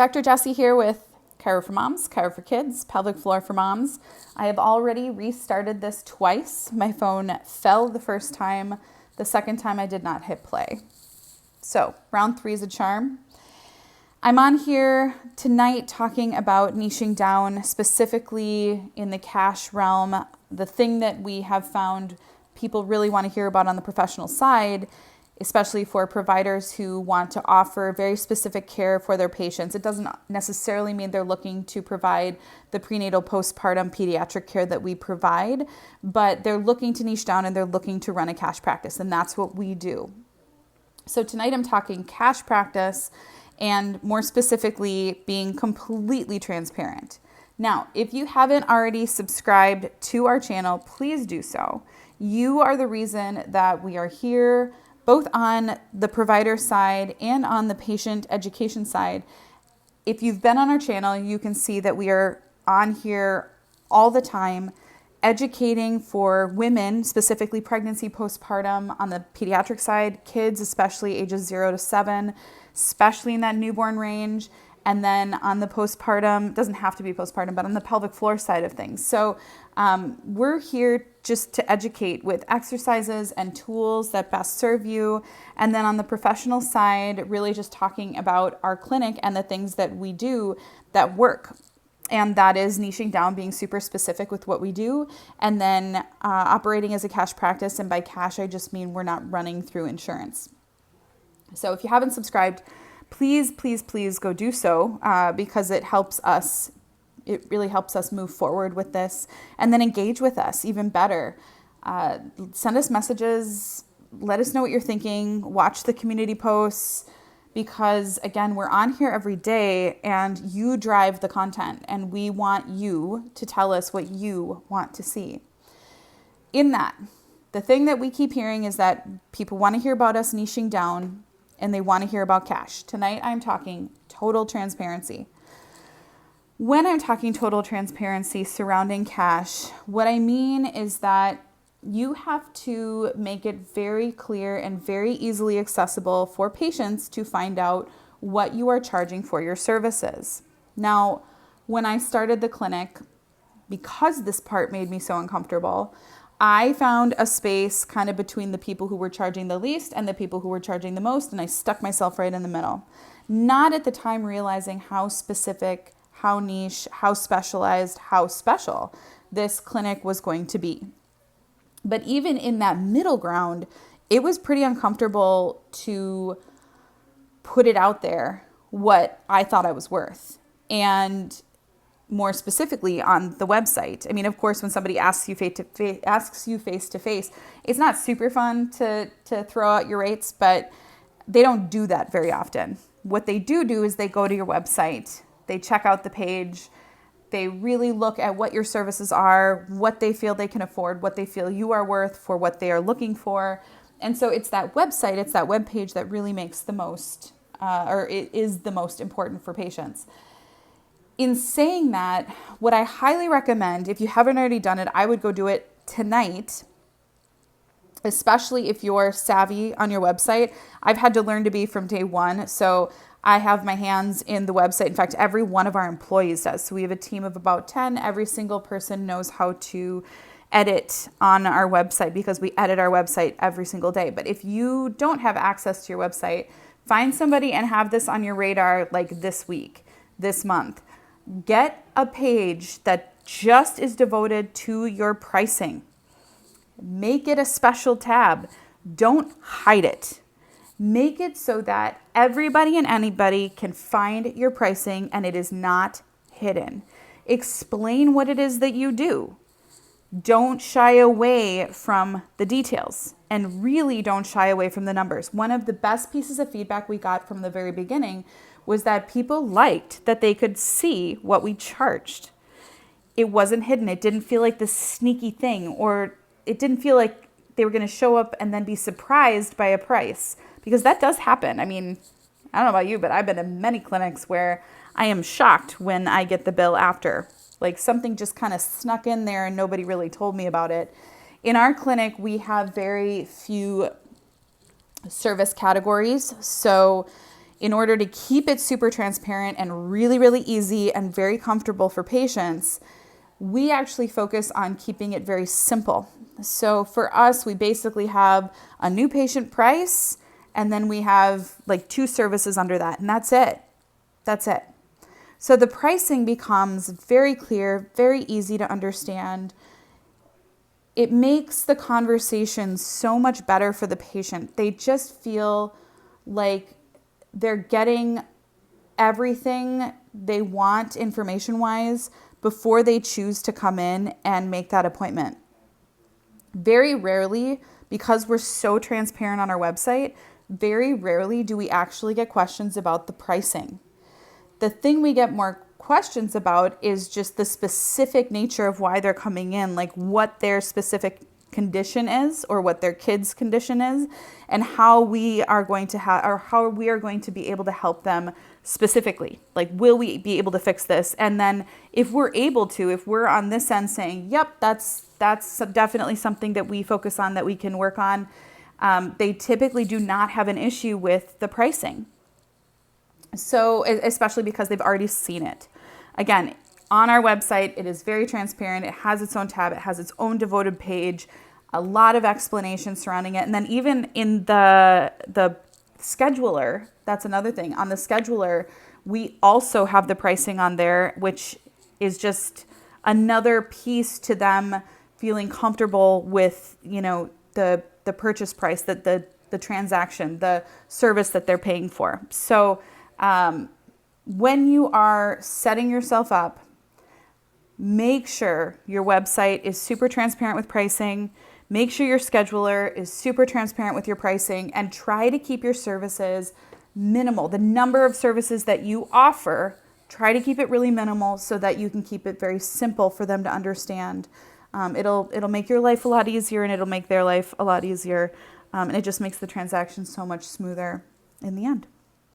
Dr. Jessie here with Chiro for Moms, Chiro for Kids, Pelvic Floor for Moms. I have already restarted this twice. My phone fell the first time. The second time I did not hit play. So round 3 is a charm. I'm on here tonight talking about niching down specifically in the cash realm. The thing that we have found people really want to hear about on the professional side, especially for providers who want to offer very specific care for their patients. It doesn't necessarily mean they're looking to provide the prenatal, postpartum, pediatric care that we provide, but they're looking to niche down and they're looking to run a cash practice, and that's what we do. So tonight I'm talking cash practice and more specifically being completely transparent. Now, if you haven't already subscribed to our channel, please do so. You are the reason that we are here, both on the provider side and on the patient education side. If you've been on our channel, you can see that we are on here all the time, educating for women, specifically pregnancy, postpartum, on the pediatric side, kids, especially ages 0 to 7, especially in that newborn range. And then on the postpartum, doesn't have to be postpartum, but on the pelvic floor side of things. So we're here just to educate with exercises and tools that best serve you. And then on the professional side, really just talking about our clinic and the things that we do that work. And that is niching down, being super specific with what we do, and then operating as a cash practice. And by cash, I just mean we're not running through insurance. So if you haven't subscribed, please, please, please go do so because it helps us. It really helps us move forward with this, and then engage with us even better. Send us messages. Let us know what you're thinking. Watch the community posts because, again, we're on here every day and you drive the content, and we want you to tell us what you want to see. In that, the thing that we keep hearing is that people want to hear about us niching down and they want to hear about cash. Tonight, I'm talking total transparency. When I'm talking total transparency surrounding cash, what I mean is that you have to make it very clear and very easily accessible for patients to find out what you are charging for your services. Now, when I started the clinic, because this part made me so uncomfortable, I found a space kind of between the people who were charging the least and the people who were charging the most, and I stuck myself right in the middle. Not at the time realizing how specific, how niche, how specialized, how special this clinic was going to be. But even in that middle ground, it was pretty uncomfortable to put it out there what I thought I was worth. And more specifically on the website. I mean, of course, when somebody asks you face to face, it's not super fun to throw out your rates, but they don't do that very often. What they do is they go to your website, they check out the page, they really look at what your services are, what they feel they can afford, what they feel you are worth for what they are looking for. And so it's that website, it's that web page that really makes the most, or it is the most important for patients. In saying that, what I highly recommend, if you haven't already done it, I would go do it tonight, especially if you're savvy on your website. I've had to learn to be from day one, so I have my hands in the website. In fact, every one of our employees does. So we have a team of about 10. Every single person knows how to edit on our website because we edit our website every single day. But if you don't have access to your website, find somebody and have this on your radar like this week, this month. Get a page that just is devoted to your pricing. Make it a special tab. Don't hide it. Make it so that everybody and anybody can find your pricing and it is not hidden. Explain what it is that you do. Don't shy away from the details, and really don't shy away from the numbers. One of the best pieces of feedback we got from the very beginning was that people liked that they could see what we charged. It wasn't hidden. It didn't feel like this sneaky thing, or it didn't feel like they were going to show up and then be surprised by a price, because that does happen. I mean, I don't know about you, but I've been in many clinics where I am shocked when I get the bill after. Like something just kind of snuck in there and nobody really told me about it. In our clinic, we have very few service categories. So in order to keep it super transparent and really, really easy and very comfortable for patients, we actually focus on keeping it very simple. So for us, we basically have a new patient price, and then we have like 2 services under that, and that's it. That's it. So the pricing becomes very clear, very easy to understand. It makes the conversation so much better for the patient. They just feel like they're getting everything they want information-wise before they choose to come in and make that appointment. Very rarely, because we're so transparent on our website, very rarely do we actually get questions about the pricing. The thing we get more questions about is just the specific nature of why they're coming in, like what their specific condition is or what their kid's condition is, and how we are going to how we are going to be able to help them specifically. Like, will we be able to fix this? And then if we're able to, if we're on this end saying, yep, that's definitely something that we focus on, that we can work on, they typically do not have an issue with the pricing. So, especially because they've already seen it. Again, on our website, it is very transparent. It has its own tab. It has its own devoted page, a lot of explanation surrounding it. And then even in the scheduler, that's another thing. On the scheduler, we also have the pricing on there, which is just another piece to them feeling comfortable with, the purchase price, that the transaction, the service that they're paying for. So when you are setting yourself up, make sure your website is super transparent with pricing. Make sure your scheduler is super transparent with your pricing, and try to keep your services minimal. The number of services that you offer, try to keep it really minimal so that you can keep it very simple for them to understand. It'll make your life a lot easier, and it'll make their life a lot easier. And it just makes the transaction so much smoother in the end.